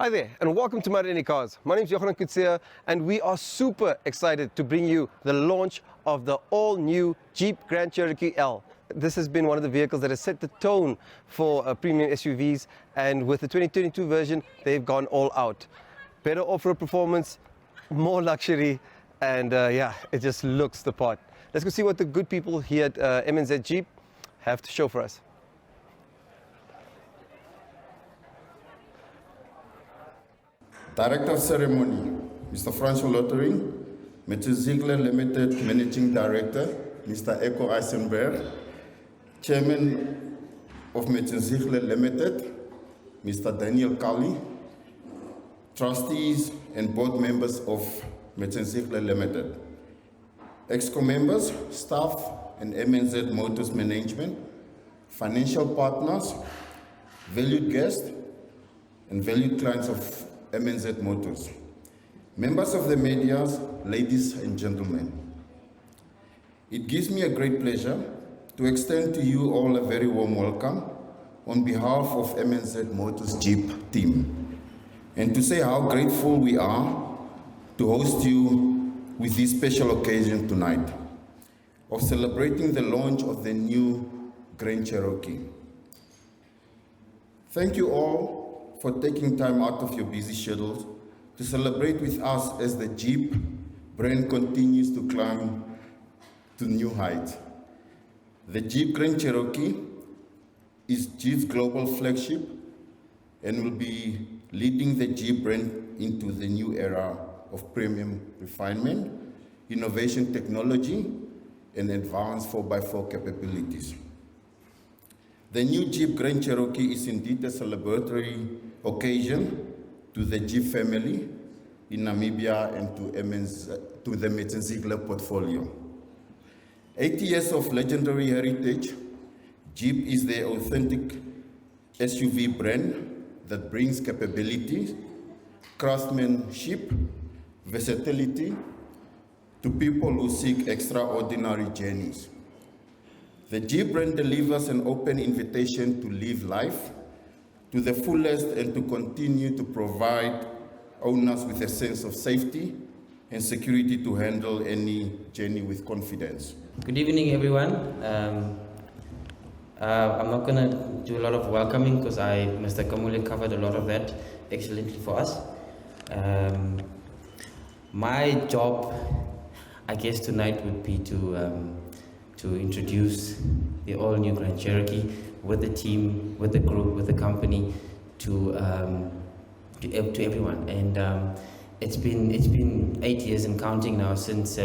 Hi there, and welcome to My.Na Cars. My name is Pupkewitz, and we are super excited to bring you the launch of the all-new Jeep Grand Cherokee L. This has been one of the vehicles that has set the tone for premium SUVs, and with the 2022 version, they've gone all out. Better off-road performance, more luxury, and yeah, it just looks the part. Let's go see what the good people here at MNZ Jeep have to show for us. Director of Ceremony, Mr. Francois Lottering, Mr. Ziegler Limited Managing Director, Mr. Eko Eisenberg, Chairman of Mr. Ziegler Limited, Mr. Daniel Kali, Trustees and Board Members of Mr. Ziegler Limited, EXCO members, staff and MNZ Motors Management, financial partners, valued guests, and valued clients of MNZ Motors, members of the media, ladies and gentlemen. It gives me a great pleasure to extend to you all a very warm welcome on behalf of MNZ Motors Jeep team, and to say how grateful we are to host you with this special occasion tonight of celebrating the launch of the new Grand Cherokee. Thank you all for taking time out of your busy schedules to celebrate with us as the Jeep brand continues to climb to new heights. The Jeep Grand Cherokee is Jeep's global flagship and will be leading the Jeep brand into the new era of premium refinement, innovation technology, and advanced 4x4 capabilities. The new Jeep Grand Cherokee is indeed a celebratory occasion to the Jeep family in Namibia and to the Mr. Ziegler portfolio. 80 years of legendary heritage, Jeep is the authentic SUV brand that brings capability, craftsmanship, versatility to people who seek extraordinary journeys. The Jeep brand delivers an open invitation to live life to the fullest and to continue to provide owners with a sense of safety and security to handle any journey with confidence. Good evening, everyone. I'm not going to do a lot of welcoming because Mr. Kamule covered a lot of that excellently for us. My job, I guess, tonight would be to introduce the all-new Grand Cherokee with the team, with the group, with the company to everyone. And it's been 8 years and counting now since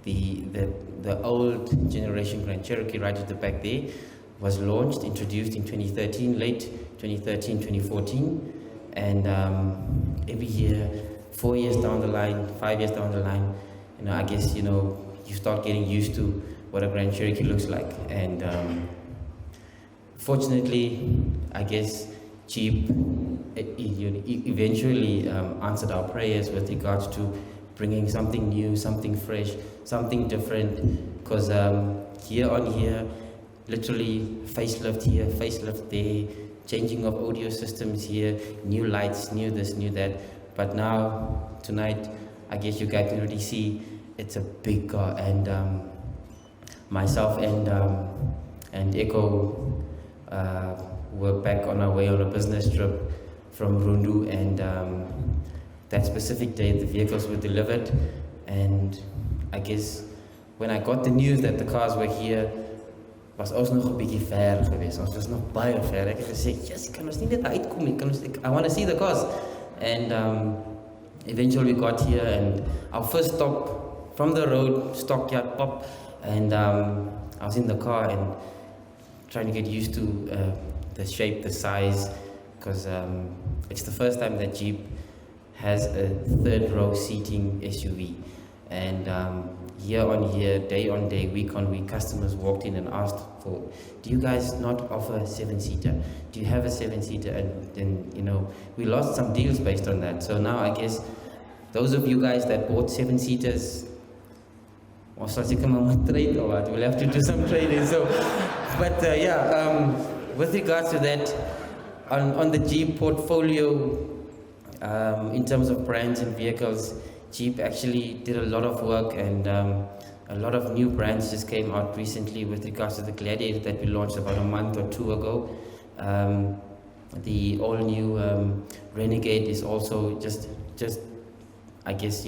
the old generation Grand Cherokee right at the back there was launched, introduced in 2013, late 2013, 2014, and every year, 4 years down the line, 5 years down the line, I guess you start getting used to what a Grand Cherokee looks like. And fortunately, I guess Jeep eventually answered our prayers with regards to bringing something new, something fresh, something different, because year on year, literally facelift here, facelift there, changing of audio systems here, new lights, new this, new that. But now, tonight, I guess you guys can already see it's a big car, and myself and Eko were back on our way on a business trip from Rundu, and that specific day the vehicles were delivered. And I guess when I got the news that the cars were here, was ons nog 'n bietjie ver geweest. Ons was nog baie ver. Ek het gesê, "Yes, kan ons nie net uitkom nie? I want to see the cars." And eventually we got here, and our first stop from the road, stockyard pop, and I was in the car and trying to get used to the shape, the size, because it's the first time that Jeep has a third row seating SUV. And year on year, day on day, week on week, customers walked in and asked for, "Do you guys not offer a 7-seater? Do you have a 7-seater?" And we lost some deals based on that. So now I guess those of you guys that bought 7-seaters, or trade or what, we'll have to do some trading. So, but with regards to that, on the Jeep portfolio, In terms of brands and vehicles, Jeep actually did a lot of work, and a lot of new brands just came out recently with regards to the Gladiator that we launched about a month or two ago. The all-new Renegade is also just I guess,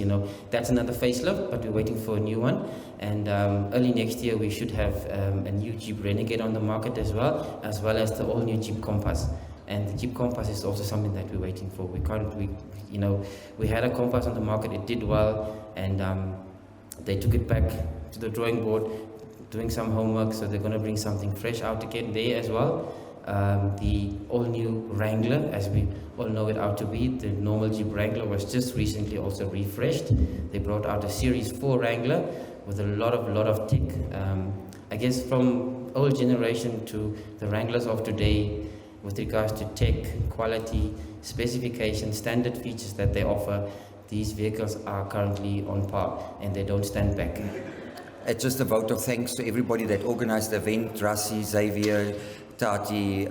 that's another facelift, but we're waiting for a new one. And early next year we should have a new Jeep Renegade on the market as well as the all-new Jeep Compass. And the Jeep Compass is also something that we're waiting for. We had a Compass on the market, it did well, and they took it back to the drawing board, doing some homework, so they're going to bring something fresh out again there as well. The all-new Wrangler, as we all know it out to be, the normal Jeep Wrangler was just recently also refreshed. They brought out a Series 4 Wrangler with a lot of tech. I guess from old generation to the Wranglers of today, with regards to tech, quality, specification, standard features that they offer, these vehicles are currently on par and they don't stand back. It's just a vote of thanks to everybody that organized the event, Rassi, Xavier, Tati,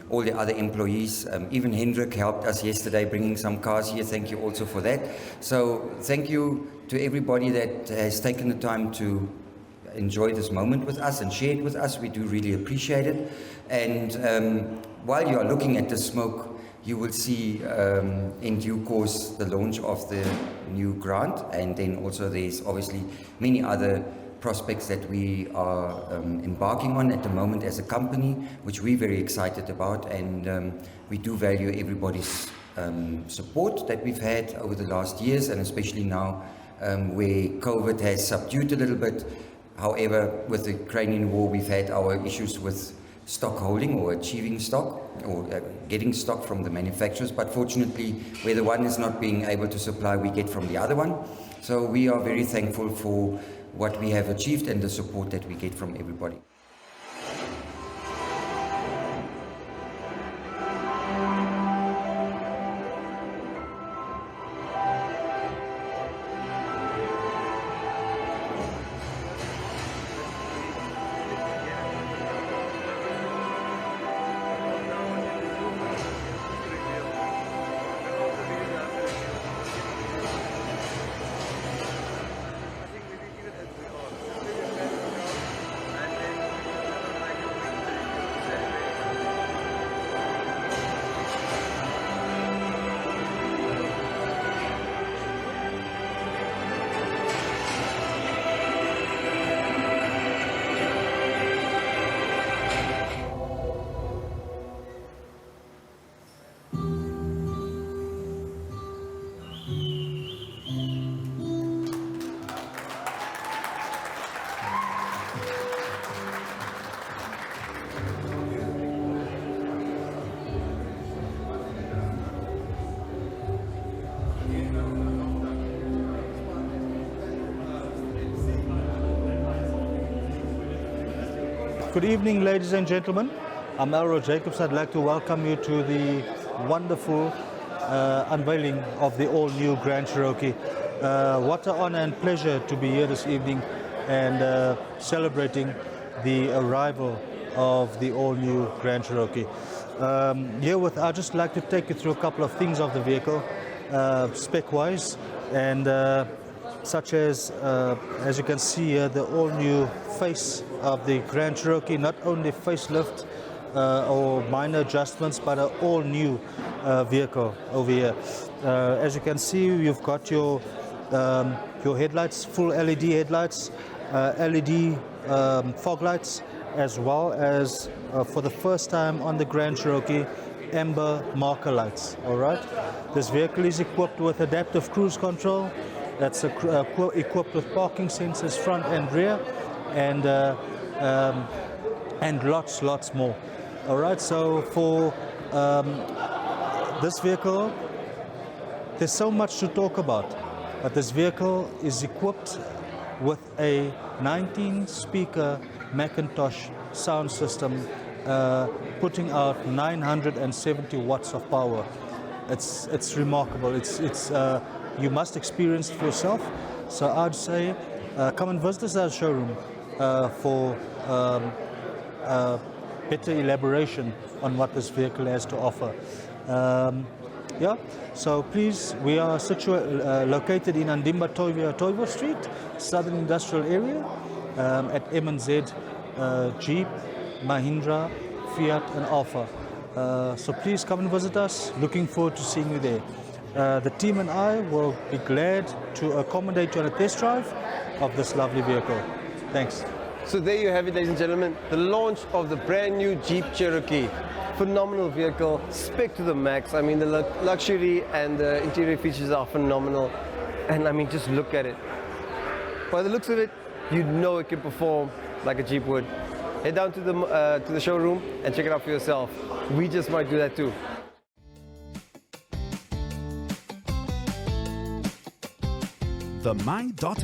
all the other employees. Even Hendrik helped us yesterday bringing some cars here. Thank you also for that. So thank you to everybody that has taken the time to enjoy this moment with us and share it with us. We do really appreciate it. And while you are looking at the smoke, you will see in due course the launch of the new grant, and then also there's obviously many other prospects that we are embarking on at the moment as a company, which we're very excited about, and we do value everybody's support that we've had over the last years, and especially now where COVID has subdued a little bit. However, with the Ukrainian war, we've had our issues with stock holding or achieving stock or getting stock from the manufacturers, but fortunately where the one is not being able to supply, we get from the other one. So we are very thankful for what we have achieved and the support that we get from everybody. Good evening, ladies and gentlemen. I'm Elro Jacobs. I'd like to welcome you to the wonderful unveiling of the all-new Grand Cherokee. What an honor and pleasure to be here this evening and celebrating the arrival of the all-new Grand Cherokee. I'd just like to take you through a couple of things of the vehicle, spec-wise, and such as you can see here, the all-new face of the Grand Cherokee, not only facelift or minor adjustments, but an all-new vehicle over here. As you can see, you've got your headlights, full LED headlights, LED fog lights, as well as for the first time on the Grand Cherokee, amber marker lights. All right. This vehicle is equipped with adaptive cruise control. That's equipped with parking sensors front and rear, and lots more. All right. So for this vehicle, there's so much to talk about, but this vehicle is equipped with a 19-speaker Macintosh sound system, putting out 970 watts of power. It's remarkable. You must experience it for yourself. So I'd say come and visit our showroom for better elaboration on what this vehicle has to offer. Yeah, so please, we are located in Andimba Toivo Street, Southern Industrial Area, at M&Z Jeep, Mahindra, Fiat and Alfa. So please come and visit us. Looking forward to seeing you there. The team and I will be glad to accommodate you on a test drive of this lovely vehicle. Thanks. So there you have it, ladies and gentlemen, the launch of the brand new Jeep Cherokee. Phenomenal vehicle, spec to the max. I mean, the luxury and the interior features are phenomenal. And I mean, just look at it. By the looks of it, you know it can perform like a Jeep would. Head down to the showroom and check it out for yourself. We just might do that too. The My.Na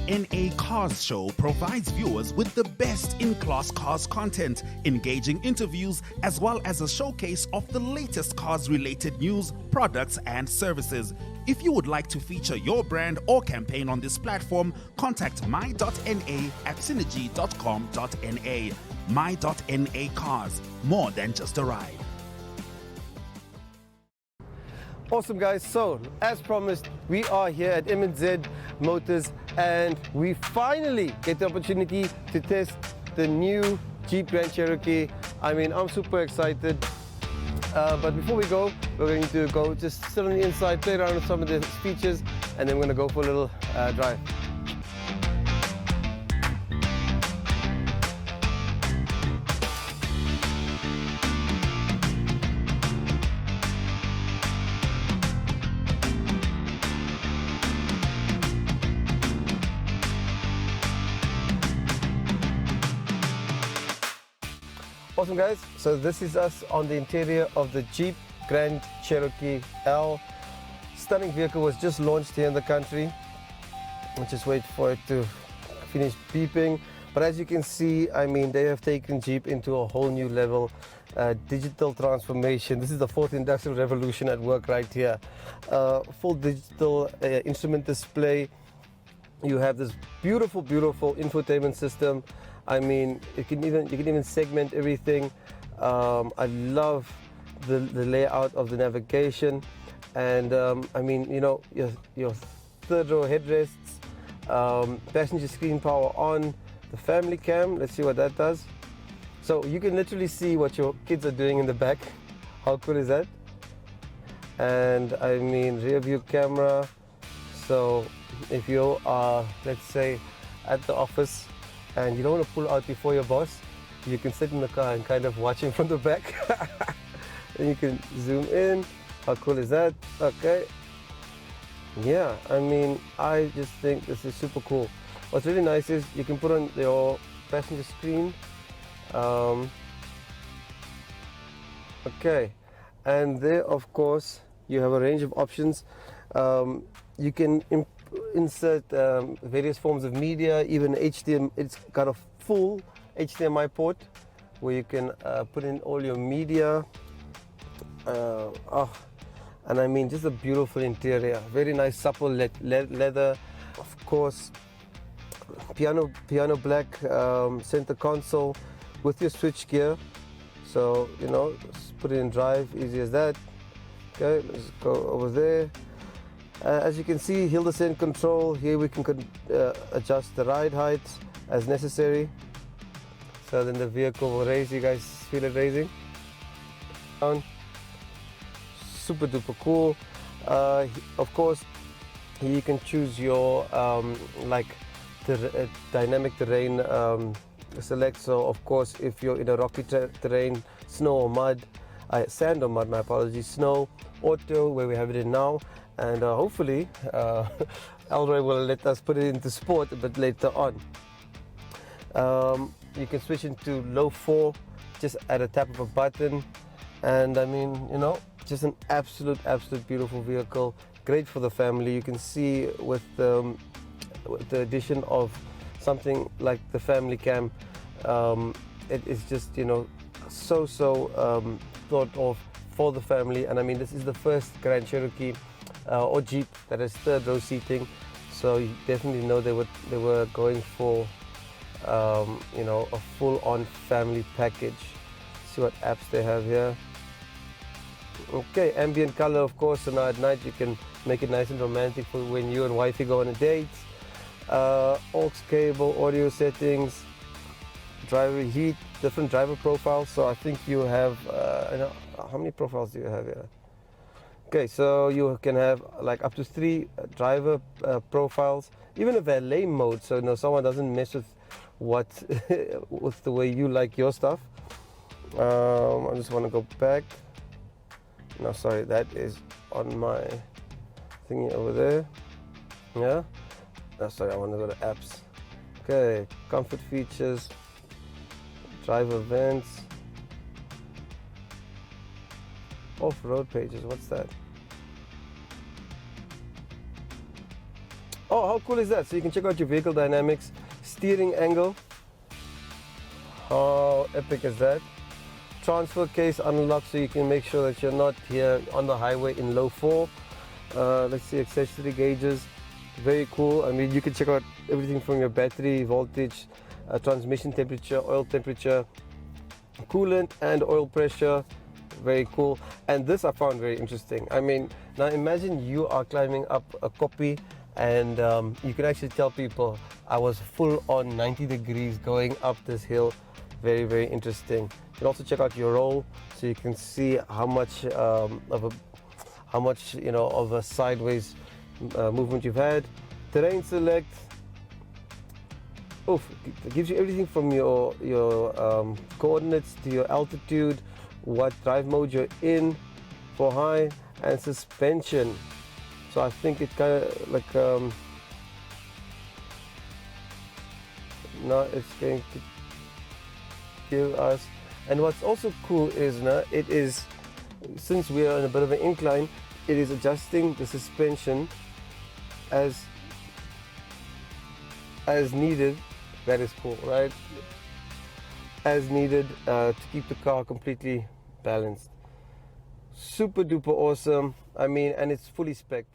Cars show provides viewers with the best in-class cars content, engaging interviews, as well as a showcase of the latest cars-related news, products, and services. If you would like to feature your brand or campaign on this platform, contact My.Na at synergy.com.na. My.Na Cars, more than just a ride. Awesome, guys. So, as promised, we are here at M&Z Motors and we finally get the opportunity to test the new Jeep Grand Cherokee. I mean, I'm super excited. But before we go, we're going to go just sit on the inside, play around with some of the features, and then we're going to go for a little drive. Awesome, guys. So this is us on the interior of the Jeep Grand Cherokee L. Stunning vehicle, was just launched here in the country. I'll just wait for it to finish beeping. But as you can see, I mean, they have taken Jeep into a whole new level. Digital transformation. This is the fourth industrial revolution at work right here. Full digital instrument display. You have this beautiful, beautiful infotainment system. I mean, you can even segment everything. I love the layout of the navigation, and I mean, you know, your third row headrests, passenger screen power on, the family cam. Let's see what that does. So you can literally see what your kids are doing in the back. How cool is that? And I mean, rear view camera. So if you are, let's say, at the office and you don't want to pull out before your boss, you can sit in the car and kind of watch him from the back. And you can zoom in. How cool is that? Okay. Yeah, I mean, I just think this is super cool. What's really nice is you can put on your passenger screen. Okay, and there, of course, you have a range of options. You can insert various forms of media, even HDMI. It's got a full HDMI port where you can put in all your media. And I mean, just a beautiful interior. Very nice, supple leather. Of course, piano black center console with your switch gear. So, you know, just put it in drive, easy as that. Okay, let's go over there. As you can see, hill descent control. Here we can adjust the ride height as necessary. So then the vehicle will raise. You guys feel it raising? Down. Super duper cool. Of course, here you can choose your like the dynamic terrain select. So of course, if you're in a rocky terrain, snow or mud, sand or mud, my apologies, snow, auto, where we have it in now. And hopefully, Elroy will let us put it into sport a bit later on. You can switch into low 4 just at a tap of a button. And I mean, you know, just an absolute beautiful vehicle. Great for the family. You can see with the addition of something like the family cam, it is just, you know, so thought of for the family. And I mean, this is the first Grand Cherokee or Jeep that has third row seating, so you definitely know they were going for you know, a full-on family package. See what apps they have here. Okay, ambient color, of course, so now at night you can make it nice and romantic for when you and wifey go on a date. Aux cable, audio settings, driver heat, different driver profiles. So I think you have, how many profiles do you have here? Okay, so you can have like up to 3 driver profiles, even a valet mode, so someone doesn't mess with with the way you like your stuff. I just want to go back. No, sorry, that is on my thingy over there. Yeah. No, sorry, I want to go to apps. Okay, comfort features, driver vents, off-road pages. What's that? Oh, how cool is that? So you can check out your vehicle dynamics, steering angle. How epic is that? Transfer case unlocked, so you can make sure that you're not here on the highway in low 4. Let's see, accessory gauges, very cool. I mean, you can check out everything from your battery voltage, transmission temperature, oil temperature, coolant and oil pressure. Very cool. And this I found very interesting. I mean, now imagine you are climbing up a copy and you can actually tell people I was full on 90 degrees going up this hill. Very, very interesting. You can also check out your roll, so you can see how much of a sideways movement you've had. Terrain select. Oof, it gives you everything from your coordinates to your altitude, what drive mode you're in for high, and suspension. So I think it kind of like now it's going to give us. And what's also cool is it is, since we are on a bit of an incline, it is adjusting the suspension as needed. That is cool, right? As needed to keep the car completely balanced. Super duper awesome. I mean, and it's fully spec'd.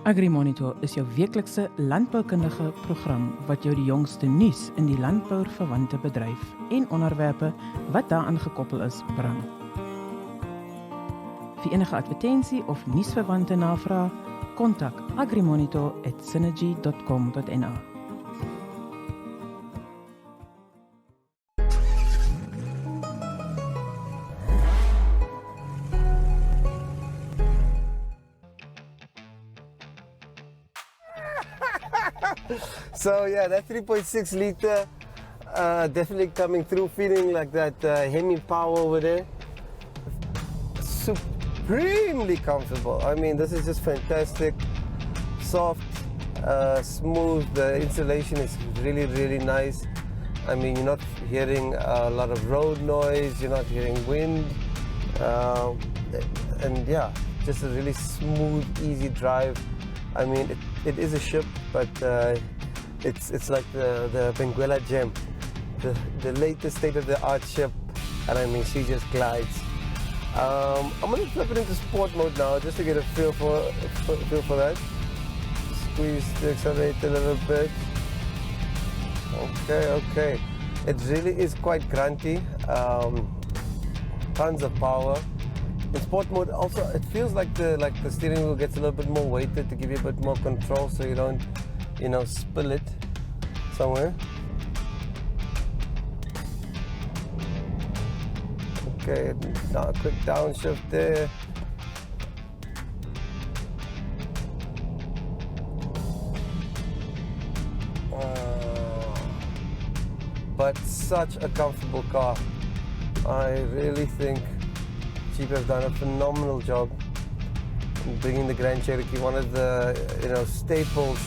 AgriMonitor is jou weeklikse landboukundige program wat jou die jongste nuus in die landbouverwante bedryf en onderwerpe wat daaraan gekoppel is bring. Vir enige advertensie of nuusverwante navrae, kontak agrimonitor@synergy.com.na. So yeah, that 3.6 liter definitely coming through, feeling like that Hemi power over there. Supremely comfortable. I mean, this is just fantastic. Soft, smooth. The insulation is really, really nice. I mean, you're not hearing a lot of road noise. You're not hearing wind. And yeah, just a really smooth, easy drive. I mean, it is a ship, but it's like the Benguela Gem, the latest state-of-the-art ship, and I mean, she just glides. I'm going to flip it into sport mode now, just to get a feel for that. Squeeze the accelerator a little bit. Okay. It really is quite grunty. Tons of power. In sport mode, also, it feels like the steering wheel gets a little bit more weighted to give you a bit more control, so you don't, spill it somewhere. Okay, now a quick downshift there. But such a comfortable car. I really think Jeep has done a phenomenal job in bringing the Grand Cherokee, one of the staples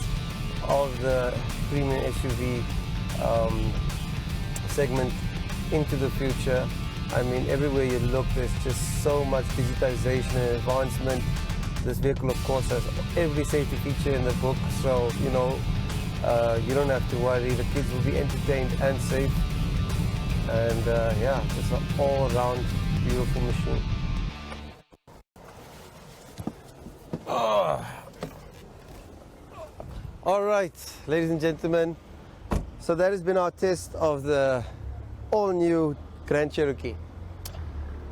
of the premium SUV segment, into the future. I mean, everywhere you look, there's just so much digitization and advancement. This vehicle, of course, has every safety feature in the book, so you don't have to worry. The kids will be entertained and safe, and yeah, just an all-around beautiful machine. All right, ladies and gentlemen, so that has been our test of the all-new Grand Cherokee.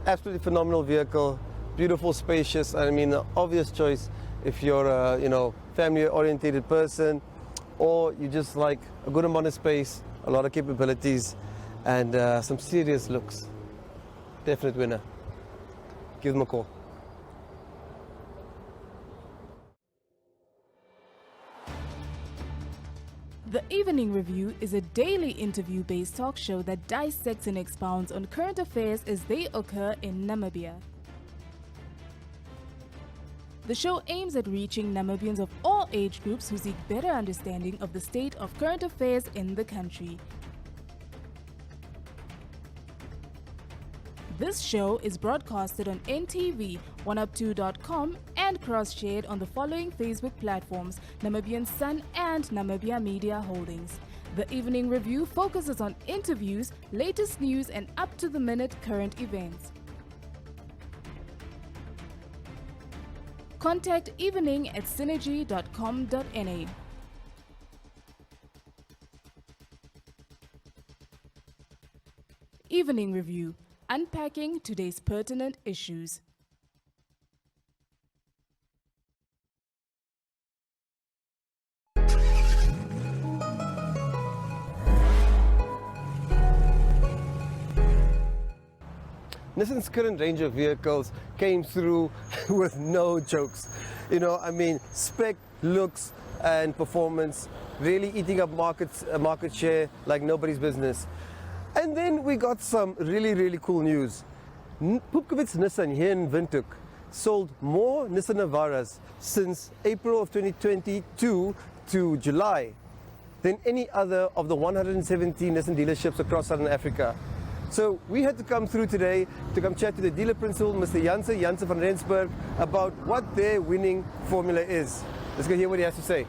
Absolutely phenomenal vehicle, beautiful, spacious. I mean, the obvious choice if you're a family-oriented person, or you just like a good amount of space, a lot of capabilities, and some serious looks. Definite winner. Give them a call. The Evening Review is a daily interview-based talk show that dissects and expounds on current affairs as they occur in Namibia. The show aims at reaching Namibians of all age groups who seek better understanding of the state of current affairs in the country. This show is broadcasted on NTV, 1up2.com, and cross-shared on the following Facebook platforms: Namibian Sun and Namibia Media Holdings. The Evening Review focuses on interviews, latest news, and up-to-the-minute current events. Contact Evening at synergy.com.na. Evening Review, unpacking today's pertinent issues. Nissan's current range of vehicles came through with no jokes. I mean, spec, looks, and performance really eating up market share like nobody's business. And then we got some really cool news. Pupkewitz Nissan here in Windhoek sold more Nissan Navaras since April of 2022 to July than any other of the 117 Nissan dealerships across Southern Africa. So we had to come through today to come chat to the dealer principal, Mr. Janse van Rensburg, about what their winning formula is. Let's go hear what he has to say.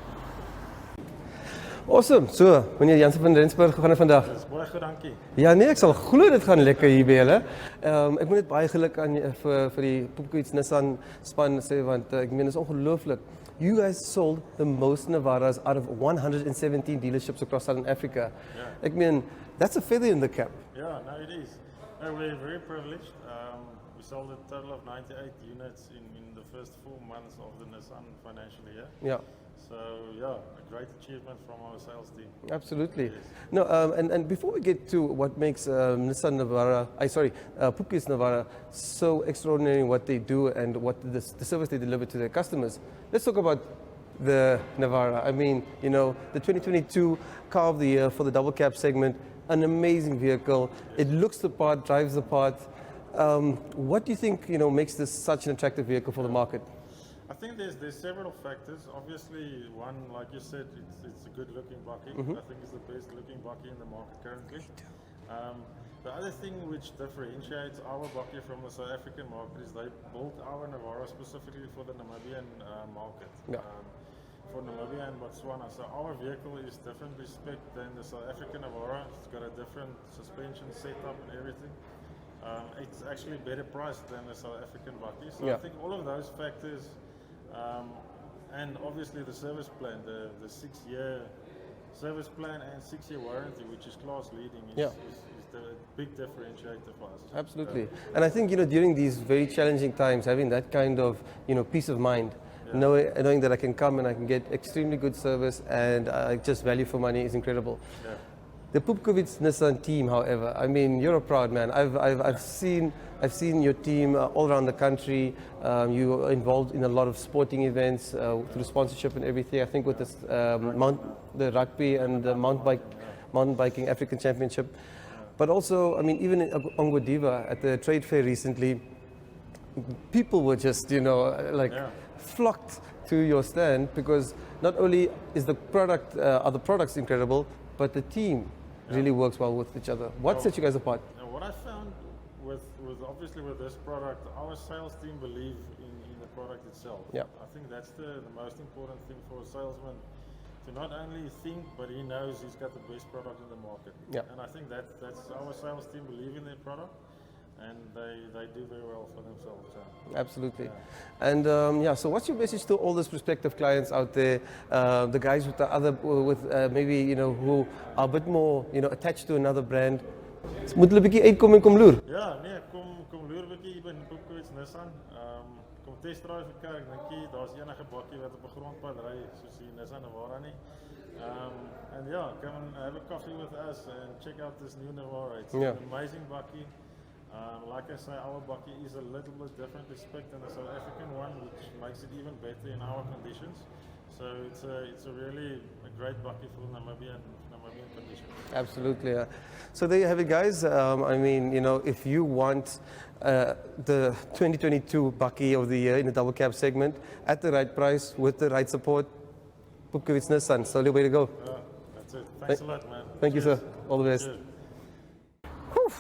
Awesome. So, meneer Janse van Rensburg, hoe gaan dit vandag? Baie goed, dankie. Ja, nee, ek sal glo dit gaan lekker hier by julle. Ek moet net baie geluk aan vir die Pupkewitz Nissan span sê, want ek meen dit is ongelooflik. You guys sold the most Navaras out of 117 dealerships across Southern Africa. Yeah. Ek meen, that's a feather in the cap. Yeah, no, it is. No, we're very privileged. We sold a total of 98 units in the first 4 months of the Nissan financial year. Yeah. So, yeah, a great achievement from our sales team. Absolutely. Yes. No, and before we get to what makes Nissan Navara, Pupkewitz Navara so extraordinary in what they do and what the service they deliver to their customers, let's talk about the Navara. I mean, the 2022 car of the year for the double cab segment, an amazing vehicle. It looks the part, drives the part. What do you think, makes this such an attractive vehicle for the market? I think there's several factors. Obviously, one, like you said, it's a good-looking bakkie. I think it's the best-looking bakkie in the market currently. The other thing which differentiates our bakkie from the South African market is they built our Navara specifically for the Namibian market. Yeah. For Namibia and Botswana. So our vehicle is differently spec'd than the South African Navara. It's got a different suspension setup and everything. It's actually better priced than the South African bakkie. So I think all of those factors, and obviously the service plan, the 6-year service plan and 6-year warranty, which is class leading, is the big differentiator for us. Absolutely. And I think, during these very challenging times, having that kind of, peace of mind, knowing that I can come and I can get extremely good service and just value for money is incredible. Yeah. The Pupkewitz Nissan team, however, I mean, you're a proud man. I've seen your team all around the country. You are involved in a lot of sporting events through sponsorship and everything. I think with this, the rugby and the mountain biking African Championship. But also, I mean, even in Ongwediva at the trade fair recently, people were just, flocked to your stand because not only is the product, are the products incredible, but the team really works well with each other. What sets you guys apart? What I found with obviously with this product, our sales team believe in the product itself. Yeah. I think that's the most important thing for a salesman, to not only think, but he knows he's got the best product in the market. Yeah. And I think that's our sales team believe in their product. and they do very well for themselves. Absolutely. And so what's your message to all those prospective clients out there, the guys with the other, maybe who are a bit more attached to another brand? Moet hulle 'n bietjie uitkom en kom loer. Ja, nee, kom loer 'n bietjie hier by Pupkewitz Nissan. Kom test drive 'n kar. Ek dink daar's enige bakkie wat op 'n grondpad ry soos die Nissan Navara nie. And yeah, come and have a coffee with us and check out this new Navara. It's an amazing bakkie. Like I say, our bakkie is a little bit different respect than the South African one, which makes it even better in our conditions. So it's a really a great bakkie for Namibian conditions. Absolutely. So there you have it, guys. I mean, if you want the 2022 bakkie of the year in the double cab segment at the right price with the right support, Pupkewitz Nissan, solely way to go. Yeah, that's it. Thanks a lot, man. Thank you, sir. All the best. Whew.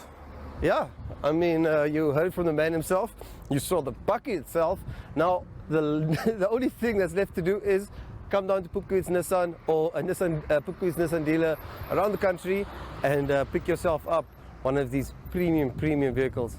Yeah, I mean, you heard from the man himself. You saw the bakkie itself. Now, the only thing that's left to do is come down to Pupkewitz Nissan or a Pupkewitz Nissan dealer around the country and pick yourself up one of these premium vehicles.